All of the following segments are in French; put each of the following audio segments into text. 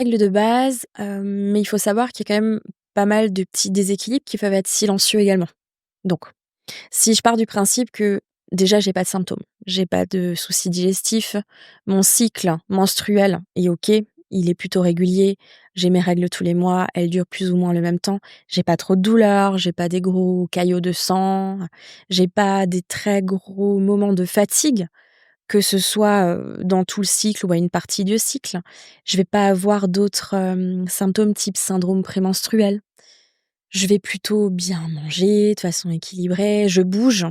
Règle de base, mais il faut savoir qu'il y a quand même pas mal de petits déséquilibres qui peuvent être silencieux également. Donc, si je pars du principe que déjà j'ai pas de symptômes, j'ai pas de soucis digestifs, mon cycle menstruel est OK, il est plutôt régulier, j'ai mes règles tous les mois, elles durent plus ou moins le même temps, j'ai pas trop de douleurs, j'ai pas des gros caillots de sang, j'ai pas des très gros moments de fatigue, que ce soit, dans tout le cycle ou à une partie du cycle. Je vais pas avoir d'autres, symptômes type syndrome prémenstruel. Je vais plutôt bien manger, de façon équilibrée, je bouge,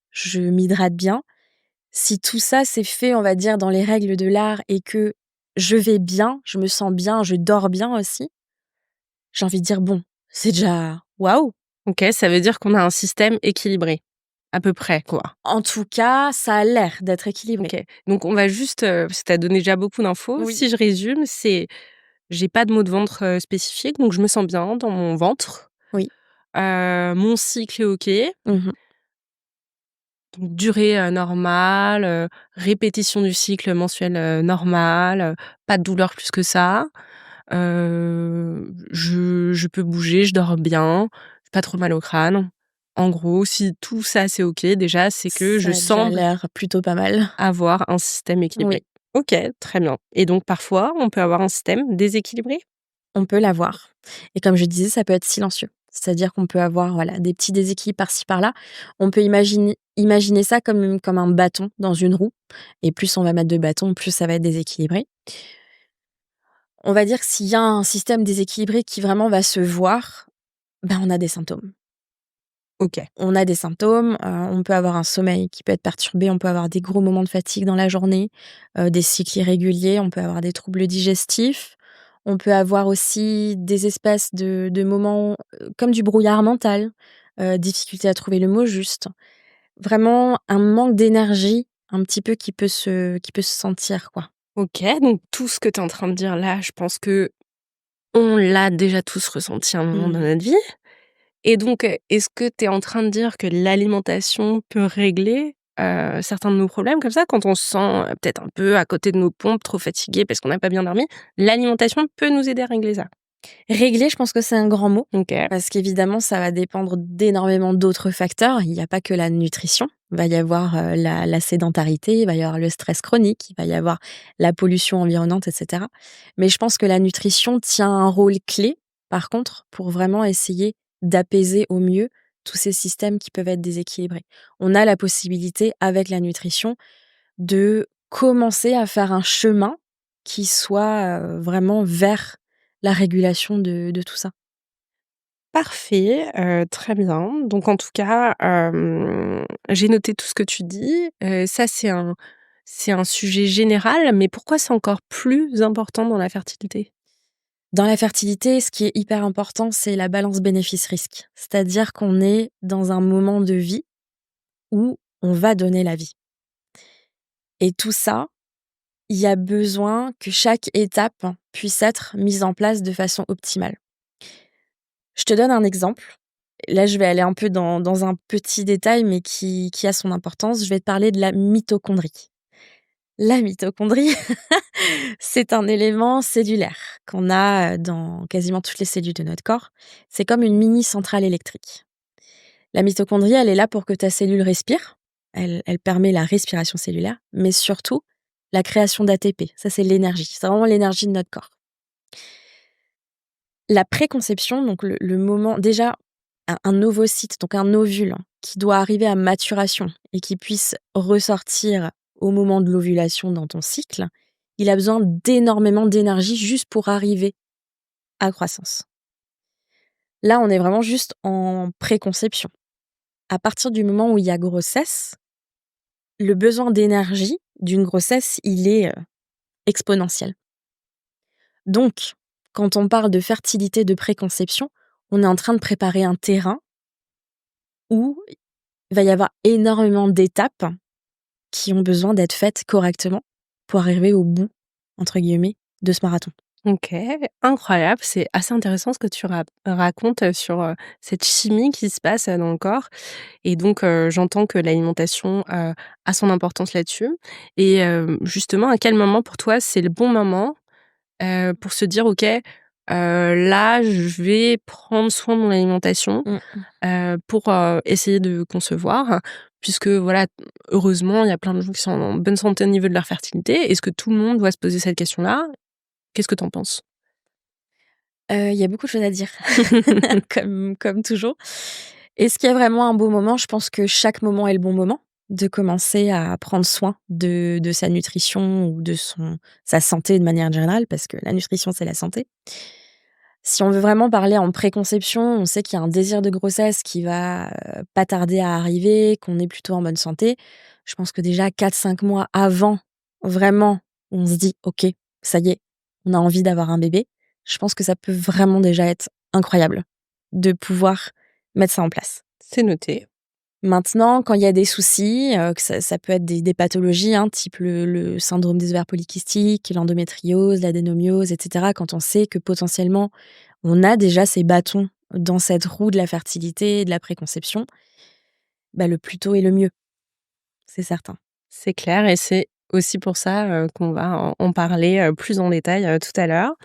je m'hydrate bien. Si tout ça, c'est fait, on va dire, dans les règles de l'art et que je vais bien, je me sens bien, je dors bien aussi, j'ai envie de dire: «Bon, c'est déjà waouh!» OK, ça veut dire qu'on a un système équilibré, à peu près, quoi. En tout cas, ça a l'air d'être équilibré. OK. Donc on va juste, parce que tu as donné déjà beaucoup d'infos. Oui, Si je résume, c'est j'ai pas de maux de ventre, spécifiques, donc je me sens bien dans mon ventre. oui. Mon cycle est OK, Mmh. donc durée, normale, répétition du cycle mensuel, normal, pas de douleur plus que ça. Je peux bouger, je dors bien, j'ai pas trop mal au crâne. En gros, si tout ça c'est OK, déjà, c'est que je Ça a déjà semble l'air plutôt pas mal. avoir un système équilibré. Oui, OK, très bien. Et donc parfois, on peut avoir un système déséquilibré? on peut l'avoir et comme je disais, ça peut être silencieux. C'est-à-dire qu'on peut avoir, voilà, des petits déséquilibres par-ci par-là. On peut imaginer ça comme un bâton dans une roue et plus on va mettre de bâtons, plus ça va être déséquilibré. On va dire que s'il y a un système déséquilibré qui vraiment va se voir, ben, on a des symptômes. OK. On a des symptômes, on peut avoir un sommeil qui peut être perturbé, on peut avoir des gros moments de fatigue dans la journée, des cycles irréguliers, on peut avoir des troubles digestifs. On peut avoir aussi des espèces de moments, comme du brouillard mental, difficulté à trouver le mot juste. Vraiment un manque d'énergie un petit peu qui peut se sentir, quoi. OK, donc tout ce que tu es en train de dire là, je pense que on l'a déjà tous ressenti à un moment dans Mmh. notre vie. Et donc, est-ce que tu es en train de dire que l'alimentation peut régler, certains de nos problèmes comme ça? Quand on se sent, peut-être un peu à côté de nos pompes, trop fatigué parce qu'on n'a pas bien dormi, l'alimentation peut nous aider à régler ça? Régler, je pense que c'est un grand mot, OK. parce qu'évidemment, ça va dépendre d'énormément d'autres facteurs. Il n'y a pas que la nutrition. Il va y avoir, la sédentarité, il va y avoir le stress chronique, il va y avoir la pollution environnante et cetera. Mais je pense que la nutrition tient un rôle clé, par contre, pour vraiment essayer d'apaiser au mieux tous ces systèmes qui peuvent être déséquilibrés. On a la possibilité, avec la nutrition, de commencer à faire un chemin qui soit, vraiment vers la régulation de tout ça. Parfait, très bien. Donc en tout cas, j'ai noté tout ce que tu dis. Ça c'est un sujet général, mais pourquoi c'est encore plus important dans la fertilité? Dans la fertilité, ce qui est hyper important, c'est la balance bénéfice-risque. C'est-à-dire qu'on est dans un moment de vie où on va donner la vie. Et tout ça, il y a besoin que chaque étape puisse être mise en place de façon optimale. Je te donne un exemple. Là, je vais aller un peu dans un petit détail, mais qui a son importance. Je vais te parler de la mitochondrie. La mitochondrie, c'est un élément cellulaire qu'on a dans quasiment toutes les cellules de notre corps. C'est comme une mini centrale électrique. La mitochondrie, elle est là pour que ta cellule respire. Elle permet la respiration cellulaire, mais surtout la création d'ATP. Ça, c'est l'énergie. C'est vraiment l'énergie de notre corps. La préconception, donc le moment, déjà, un ovocyte, donc un ovule, qui doit arriver à maturation et qui puisse ressortir au moment de l'ovulation dans ton cycle, il a besoin d'énormément d'énergie juste pour arriver à croissance. Là, on est vraiment juste en préconception. À partir du moment où il y a grossesse, le besoin d'énergie d'une grossesse, il est exponentiel. Donc, quand on parle de fertilité de préconception, on est en train de préparer un terrain où il va y avoir énormément d'étapes qui ont besoin d'être faites correctement pour arriver «au bout» entre guillemets de ce marathon. OK, incroyable, c'est assez intéressant ce que tu racontes, sur, cette chimie qui se passe, dans le corps. Et donc, j'entends que l'alimentation, a son importance là-dessus. Et justement, à quel moment pour toi c'est le bon moment, pour se dire: «OK, là, je vais prendre soin de mon alimentation», Mmh. pour, essayer de concevoir. Puisque voilà, heureusement, il y a plein de gens qui sont en bonne santé au niveau de leur fertilité. Est-ce que tout le monde doit se poser cette question-là? Qu'est-ce que tu en penses? Il y a beaucoup de choses à dire, comme toujours. Est-ce qu'il y a vraiment un beau moment? Je pense que chaque moment est le bon moment de commencer à prendre soin de sa nutrition ou de sa santé de manière générale, parce que la nutrition, c'est la santé. Si on veut vraiment parler en préconception, on sait qu'il y a un désir de grossesse qui va, pas tarder à arriver, qu'on est plutôt en bonne santé. Je pense que déjà 4-5 mois avant, vraiment, on se dit: «OK, ça y est, on a envie d'avoir un bébé». Je pense que ça peut vraiment déjà être incroyable de pouvoir mettre ça en place. C'est noté. Maintenant, quand il y a des soucis, que ça peut être des pathologies, hein, type le syndrome des ovaires polykystiques, l'endométriose, l'adénomiose et cetera, quand on sait que potentiellement on a déjà ces bâtons dans cette roue de la fertilité et de la préconception, bah, le plus tôt est le mieux, c'est certain. C'est clair et c'est aussi pour ça, qu'on va en parler, plus en détail, tout à l'heure.